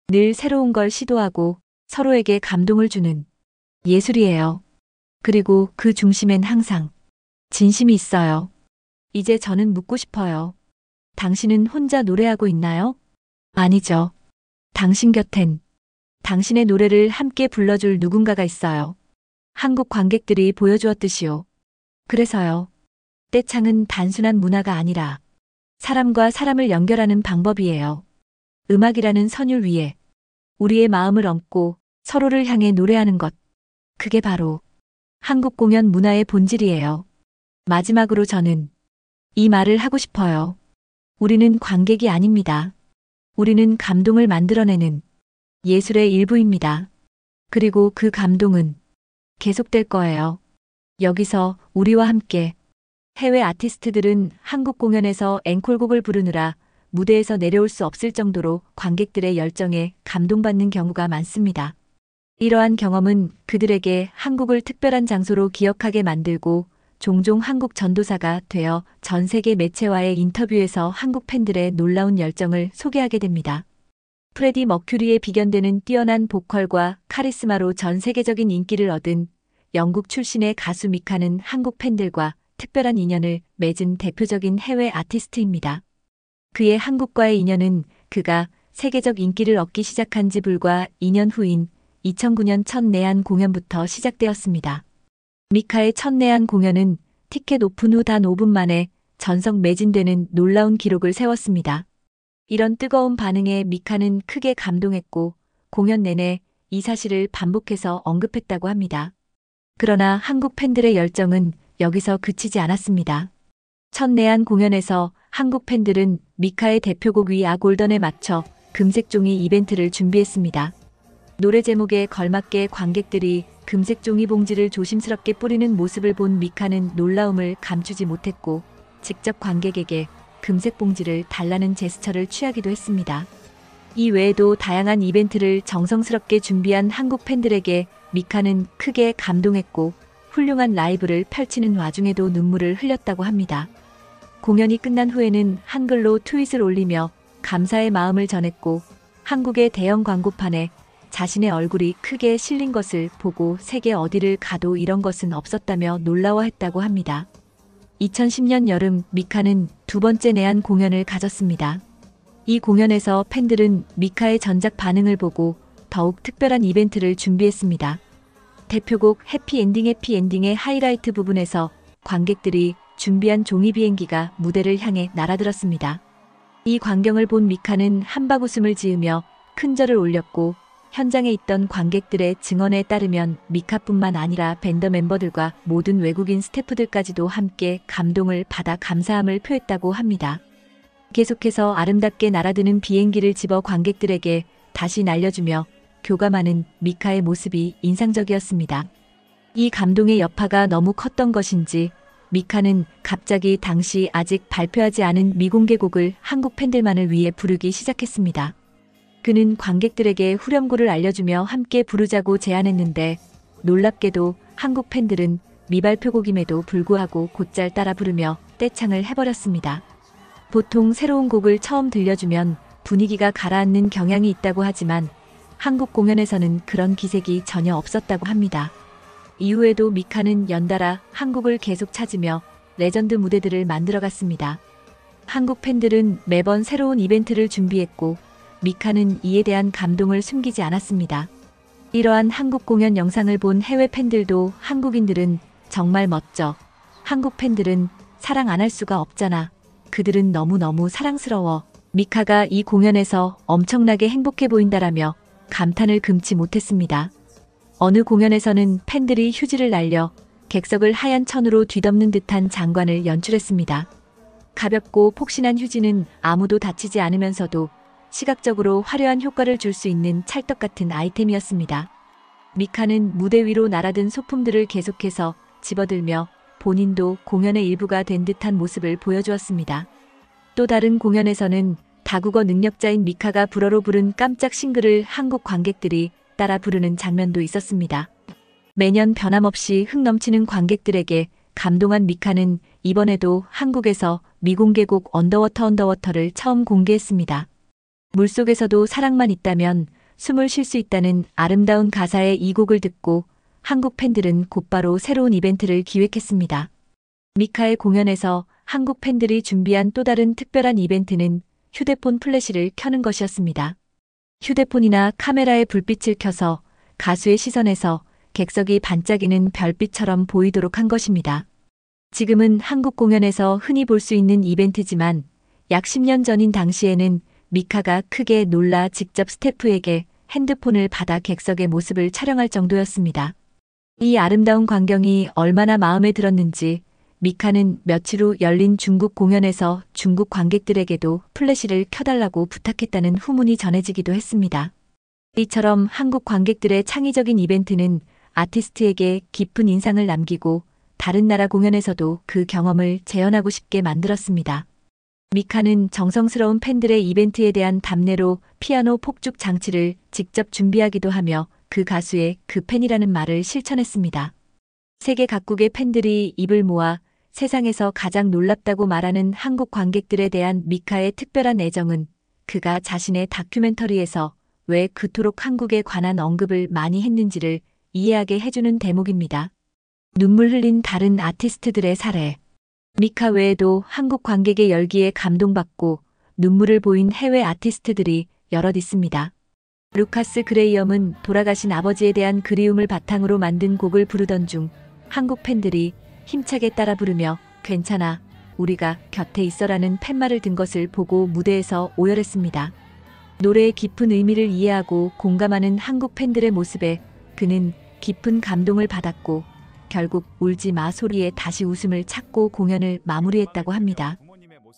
늘 새로운 걸 시도하고 서로에게 감동을 주는 예술이에요. 그리고 그 중심엔 항상 진심이 있어요. 이제 저는 묻고 싶어요. 당신은 혼자 노래하고 있나요? 아니죠. 당신 곁엔 당신의 노래를 함께 불러줄 누군가가 있어요. 한국 관객들이 보여주었듯이요. 그래서요. 떼창은 단순한 문화가 아니라 사람과 사람을 연결하는 방법이에요. 음악이라는 선율 위에 우리의 마음을 얹고 서로를 향해 노래하는 것. 그게 바로 한국 공연 문화의 본질이에요. 마지막으로 저는 이 말을 하고 싶어요. 우리는 관객이 아닙니다. 우리는 감동을 만들어내는 예술의 일부입니다. 그리고 그 감동은 계속될 거예요. 여기서 우리와 함께 해외 아티스트들은 한국 공연에서 앵콜곡을 부르느라 무대에서 내려올 수 없을 정도로 관객들의 열정에 감동받는 경우가 많습니다. 이러한 경험은 그들에게 한국을 특별한 장소로 기억하게 만들고 종종 한국 전도사가 되어 전 세계 매체와의 인터뷰에서 한국 팬들의 놀라운 열정을 소개하게 됩니다. 프레디 머큐리에 비견되는 뛰어난 보컬과 카리스마로 전 세계적인 인기를 얻은 영국 출신의 가수 미카는 한국 팬들과 특별한 인연을 맺은 대표적인 해외 아티스트입니다. 그의 한국과의 인연은 그가 세계적 인기를 얻기 시작한 지 불과 2년 후인 2009년 첫 내한 공연부터 시작되었습니다. 미카의 첫 내한 공연은 티켓 오픈 후 단 5분 만에 전석 매진되는 놀라운 기록을 세웠습니다. 이런 뜨거운 반응에 미카는 크게 감동했고 공연 내내 이 사실을 반복해서 언급했다고 합니다. 그러나 한국 팬들의 열정은 여기서 그치지 않았습니다. 첫 내한 공연에서 한국 팬들은 미카의 대표곡 위 아 골던에 맞춰 금색 종이 이벤트를 준비했습니다. 노래 제목에 걸맞게 관객들이 금색 종이 봉지를 조심스럽게 뿌리는 모습을 본 미카는 놀라움을 감추지 못했고 직접 관객에게 금색 봉지를 달라는 제스처를 취하기도 했습니다. 이 외에도 다양한 이벤트를 정성스럽게 준비한 한국 팬들에게 미카는 크게 감동했고 훌륭한 라이브를 펼치는 와중에도 눈물을 흘렸다고 합니다. 공연이 끝난 후에는 한글로 트윗을 올리며 감사의 마음을 전했고 한국의 대형 광고판에 자신의 얼굴이 크게 실린 것을 보고 세계 어디를 가도 이런 것은 없었다며 놀라워했다고 합니다. 2010년 여름 미카는 두 번째 내한 공연을 가졌습니다. 이 공연에서 팬들은 미카의 전작 반응을 보고 더욱 특별한 이벤트를 준비했습니다. 대표곡 해피엔딩의 하이라이트 부분에서 관객들이 준비한 종이 비행기가 무대를 향해 날아들었습니다. 이 광경을 본 미카는 한박웃음을 지으며 큰 절을 올렸고 현장에 있던 관객들의 증언에 따르면 미카뿐만 아니라 밴드 멤버들과 모든 외국인 스태프들까지도 함께 감동을 받아 감사함을 표했다고 합니다. 계속해서 아름답게 날아드는 비행기를 집어 관객들에게 다시 날려주며 교감하는 미카의 모습이 인상적이었습니다. 이 감동의 여파가 너무 컸던 것인지 미카는 갑자기 당시 아직 발표하지 않은 미공개 곡을 한국 팬들만을 위해 부르기 시작했습니다. 그는 관객들에게 후렴구를 알려주며 함께 부르자고 제안했는데 놀랍게도 한국 팬들은 미발표곡임에도 불구하고 곧잘 따라 부르며 떼창을 해버렸습니다. 보통 새로운 곡을 처음 들려주면 분위기가 가라앉는 경향이 있다고 하지만 한국 공연에서는 그런 기색이 전혀 없었다고 합니다. 이후에도 미카는 연달아 한국을 계속 찾으며 레전드 무대들을 만들어갔습니다. 한국 팬들은 매번 새로운 이벤트를 준비했고 미카는 이에 대한 감동을 숨기지 않았습니다. 이러한 한국 공연 영상을 본 해외 팬들도 한국인들은 정말 멋져. 한국 팬들은 사랑 안 할 수가 없잖아. 그들은 너무너무 사랑스러워. 미카가 이 공연에서 엄청나게 행복해 보인다라며 감탄을 금치 못했습니다. 어느 공연에서는 팬들이 휴지를 날려 객석을 하얀 천으로 뒤덮는 듯한 장관을 연출했습니다. 가볍고 폭신한 휴지는 아무도 다치지 않으면서도 시각적으로 화려한 효과를 줄 수 있는 찰떡 같은 아이템이었습니다. 미카는 무대 위로 날아든 소품들을 계속해서 집어들며 본인도 공연의 일부가 된 듯한 모습을 보여주었습니다. 또 다른 공연에서는 다국어 능력자인 미카가 불어로 부른 깜짝 싱글을 한국 관객들이 따라 부르는 장면도 있었습니다. 매년 변함없이 흥 넘치는 관객들에게 감동한 미카는 이번에도 한국에서 미공개곡 언더워터를 처음 공개했습니다. 물속에서도 사랑만 있다면 숨을 쉴 수 있다는 아름다운 가사의 이 곡을 듣고 한국 팬들은 곧바로 새로운 이벤트를 기획했습니다. 미카의 공연에서 한국 팬들이 준비한 또 다른 특별한 이벤트는 휴대폰 플래시를 켜는 것이었습니다. 휴대폰이나 카메라의 불빛을 켜서 가수의 시선에서 객석이 반짝이는 별빛처럼 보이도록 한 것입니다. 지금은 한국 공연에서 흔히 볼 수 있는 이벤트지만 약 10년 전인 당시에는 미카가 크게 놀라 직접 스태프에게 핸드폰을 받아 객석의 모습을 촬영할 정도였습니다. 이 아름다운 광경이 얼마나 마음에 들었는지 미카는 며칠 후 열린 중국 공연에서 중국 관객들에게도 플래시를 켜달라고 부탁했다는 후문이 전해지기도 했습니다. 이처럼 한국 관객들의 창의적인 이벤트는 아티스트에게 깊은 인상을 남기고 다른 나라 공연에서도 그 경험을 재현하고 싶게 만들었습니다. 미카는 정성스러운 팬들의 이벤트에 대한 답례로 피아노 폭죽 장치를 직접 준비하기도 하며 그 가수의 그 팬이라는 말을 실천했습니다. 세계 각국의 팬들이 입을 모아 세상에서 가장 놀랍다고 말하는 한국 관객들에 대한 미카의 특별한 애정은 그가 자신의 다큐멘터리에서 왜 그토록 한국에 관한 언급을 많이 했는지를 이해하게 해주는 대목입니다. 눈물 흘린 다른 아티스트들의 사례. 미카 외에도 한국 관객의 열기에 감동받고 눈물을 보인 해외 아티스트들이 여럿 있습니다. 루카스 그레이엄은 돌아가신 아버지에 대한 그리움을 바탕으로 만든 곡을 부르던 중 한국 팬들이 힘차게 따라 부르며 괜찮아, 우리가 곁에 있어라는 팻말을 든 것을 보고 무대에서 오열했습니다. 노래의 깊은 의미를 이해하고 공감하는 한국 팬들의 모습에 그는 깊은 감동을 받았고 결국 울지 마 소리에 다시 웃음을 찾고 공연을 마무리했다고 합니다.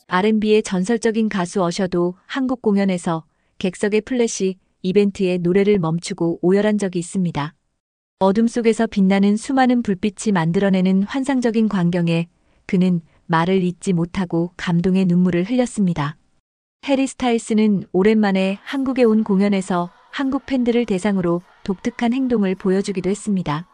R&B의 전설적인 가수 어셔도 한국 공연에서 객석의 플래시 이벤트에 노래를 멈추고 오열한 적이 있습니다. 어둠 속에서 빛나는 수많은 불빛이 만들어내는 환상적인 광경에 그는 말을 잇지 못하고 감동의 눈물을 흘렸습니다. 해리 스타일스는 오랜만에 한국에 온 공연에서 한국 팬들을 대상으로 독특한 행동을 보여주기도 했습니다.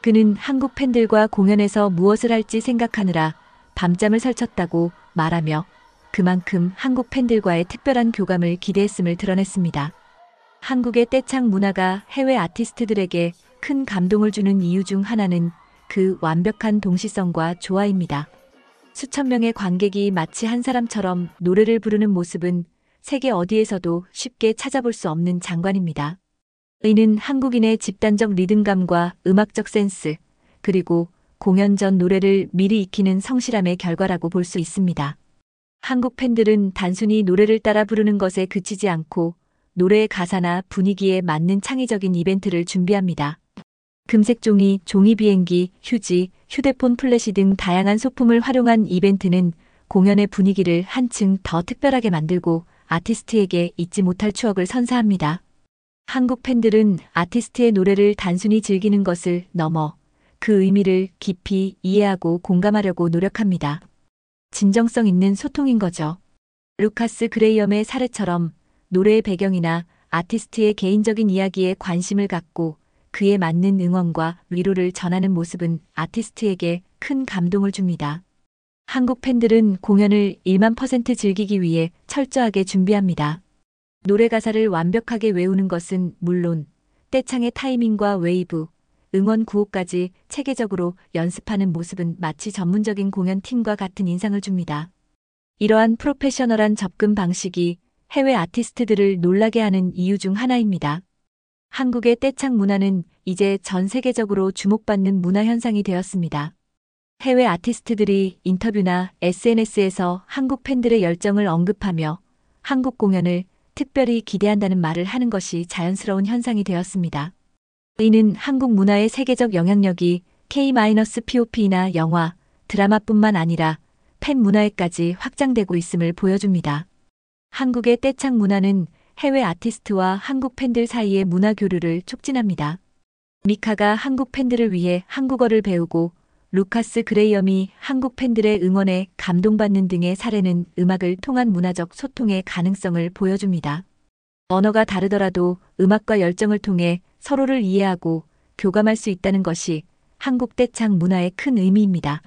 그는 한국 팬들과 공연에서 무엇을 할지 생각하느라 밤잠을 설쳤다고 말하며 그만큼 한국 팬들과의 특별한 교감을 기대했음을 드러냈습니다. 한국의 떼창 문화가 해외 아티스트들에게 큰 감동을 주는 이유 중 하나는 그 완벽한 동시성과 조화입니다. 수천 명의 관객이 마치 한 사람처럼 노래를 부르는 모습은 세계 어디에서도 쉽게 찾아볼 수 없는 장관입니다. 이는 한국인의 집단적 리듬감과 음악적 센스, 그리고 공연 전 노래를 미리 익히는 성실함의 결과라고 볼 수 있습니다. 한국 팬들은 단순히 노래를 따라 부르는 것에 그치지 않고 노래의 가사나 분위기에 맞는 창의적인 이벤트를 준비합니다. 금색 종이, 종이 비행기, 휴지, 휴대폰 플래시 등 다양한 소품을 활용한 이벤트는 공연의 분위기를 한층 더 특별하게 만들고 아티스트에게 잊지 못할 추억을 선사합니다. 한국 팬들은 아티스트의 노래를 단순히 즐기는 것을 넘어 그 의미를 깊이 이해하고 공감하려고 노력합니다. 진정성 있는 소통인 거죠. 루카스 그레이엄의 사례처럼 노래의 배경이나 아티스트의 개인적인 이야기에 관심을 갖고 그에 맞는 응원과 위로를 전하는 모습은 아티스트에게 큰 감동을 줍니다. 한국 팬들은 공연을 1만% 즐기기 위해 철저하게 준비합니다. 노래 가사를 완벽하게 외우는 것은 물론 떼창의 타이밍과 웨이브, 응원 구호까지 체계적으로 연습하는 모습은 마치 전문적인 공연팀과 같은 인상을 줍니다. 이러한 프로페셔널한 접근 방식이 해외 아티스트들을 놀라게 하는 이유 중 하나입니다. 한국의 떼창 문화는 이제 전 세계적으로 주목받는 문화 현상이 되었습니다. 해외 아티스트들이 인터뷰나 SNS에서 한국 팬들의 열정을 언급하며 한국 공연을 특별히 기대한다는 말을 하는 것이 자연스러운 현상이 되었습니다. 이는 한국 문화의 세계적 영향력이 K-POP나 영화, 드라마뿐만 아니라 팬 문화에까지 확장되고 있음을 보여줍니다. 한국의 떼창 문화는 해외 아티스트와 한국 팬들 사이의 문화 교류를 촉진합니다. 미카가 한국 팬들을 위해 한국어를 배우고 루카스 그레이엄이 한국 팬들의 응원에 감동받는 등의 사례는 음악을 통한 문화적 소통의 가능성을 보여줍니다. 언어가 다르더라도 음악과 열정을 통해 서로를 이해하고 교감할 수 있다는 것이 한국 떼창 문화의 큰 의미입니다.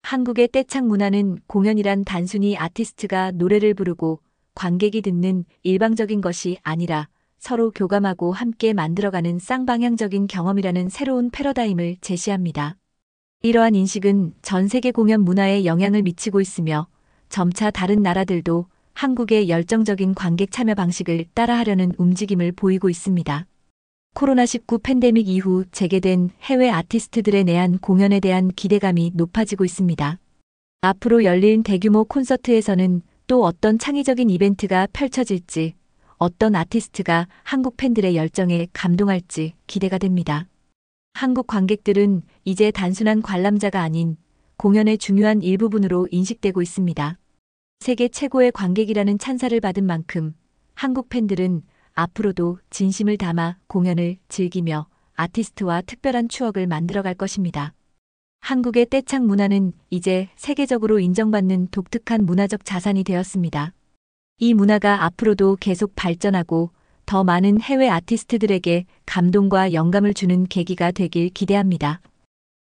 한국의 떼창 문화는 공연이란 단순히 아티스트가 노래를 부르고 관객이 듣는 일방적인 것이 아니라 서로 교감하고 함께 만들어가는 쌍방향적인 경험이라는 새로운 패러다임을 제시합니다. 이러한 인식은 전 세계 공연 문화에 영향을 미치고 있으며 점차 다른 나라들도 한국의 열정적인 관객 참여 방식을 따라하려는 움직임을 보이고 있습니다. 코로나19 팬데믹 이후 재개된 해외 아티스트들의 내한 공연에 대한 기대감이 높아지고 있습니다. 앞으로 열릴 대규모 콘서트에서는 또 어떤 창의적인 이벤트가 펼쳐질지, 어떤 아티스트가 한국 팬들의 열정에 감동할지 기대가 됩니다. 한국 관객들은 이제 단순한 관람자가 아닌 공연의 중요한 일부분으로 인식되고 있습니다. 세계 최고의 관객이라는 찬사를 받은 만큼 한국 팬들은 앞으로도 진심을 담아 공연을 즐기며 아티스트와 특별한 추억을 만들어갈 것입니다. 한국의 떼창 문화는 이제 세계적으로 인정받는 독특한 문화적 자산이 되었습니다. 이 문화가 앞으로도 계속 발전하고 더 많은 해외 아티스트들에게 감동과 영감을 주는 계기가 되길 기대합니다.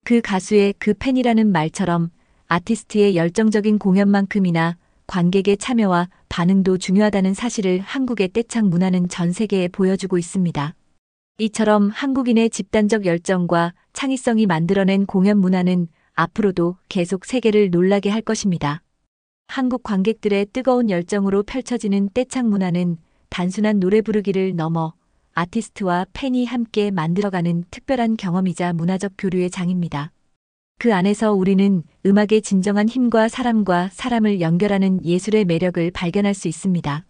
그 가수의 그 팬이라는 말처럼 아티스트의 열정적인 공연만큼이나 관객의 참여와 반응도 중요하다는 사실을 한국의 떼창 문화는 전 세계에 보여주고 있습니다. 이처럼 한국인의 집단적 열정과 창의성이 만들어낸 공연 문화는 앞으로도 계속 세계를 놀라게 할 것입니다. 한국 관객들의 뜨거운 열정으로 펼쳐지는 떼창 문화는 단순한 노래 부르기를 넘어 아티스트와 팬이 함께 만들어가는 특별한 경험이자 문화적 교류의 장입니다. 그 안에서 우리는 음악의 진정한 힘과 사람을 연결하는 예술의 매력을 발견할 수 있습니다.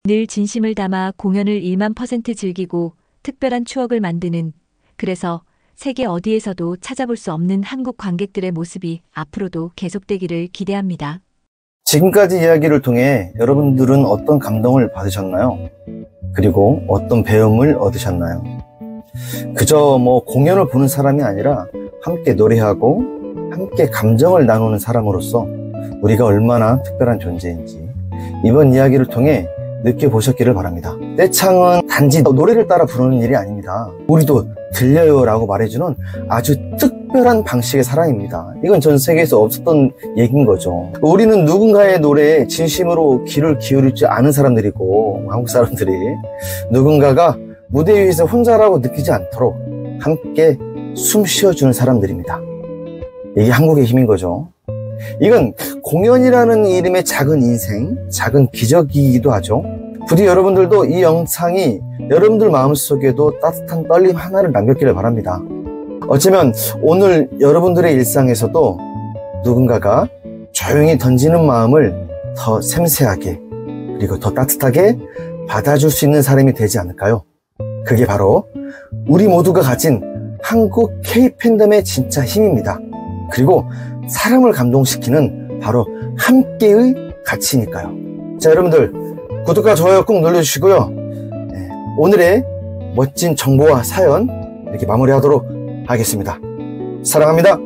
늘 진심을 담아 공연을 1만% 즐기고 특별한 추억을 만드는, 그래서 세계 어디에서도 찾아볼 수 없는 한국 관객들의 모습이 앞으로도 계속되기를 기대합니다. 지금까지 이야기를 통해 여러분들은 어떤 감동을 받으셨나요? 그리고 어떤 배움을 얻으셨나요? 그저 공연을 보는 사람이 아니라 함께 노래하고 함께 감정을 나누는 사람으로서 우리가 얼마나 특별한 존재인지 이번 이야기를 통해 느껴보셨기를 바랍니다. 떼창은 단지 노래를 따라 부르는 일이 아닙니다. 우리도 들려요 라고 말해주는 아주 특별한 방식의 사랑입니다. 이건 전 세계에서 없었던 얘기인 거죠. 우리는 누군가의 노래에 진심으로 귀를 기울일 줄 아는 사람들이고, 한국 사람들이 누군가가 무대 위에서 혼자라고 느끼지 않도록 함께 숨 쉬어주는 사람들입니다. 이게 한국의 힘인 거죠. 이건 공연이라는 이름의 작은 인생, 작은 기적이기도 하죠. 부디 여러분들도 이 영상이 여러분들 마음속에도 따뜻한 떨림 하나를 남겼기를 바랍니다. 어쩌면 오늘 여러분들의 일상에서도 누군가가 조용히 던지는 마음을 더 섬세하게 그리고 더 따뜻하게 받아줄 수 있는 사람이 되지 않을까요? 그게 바로 우리 모두가 가진 한국 K-팬덤의 진짜 힘입니다. 그리고 사람을 감동시키는 바로 함께의 가치니까요. 자, 여러분들 구독과 좋아요 꼭 눌러주시고요. 네, 오늘의 멋진 정보와 사연 이렇게 마무리하도록 하겠습니다. 사랑합니다.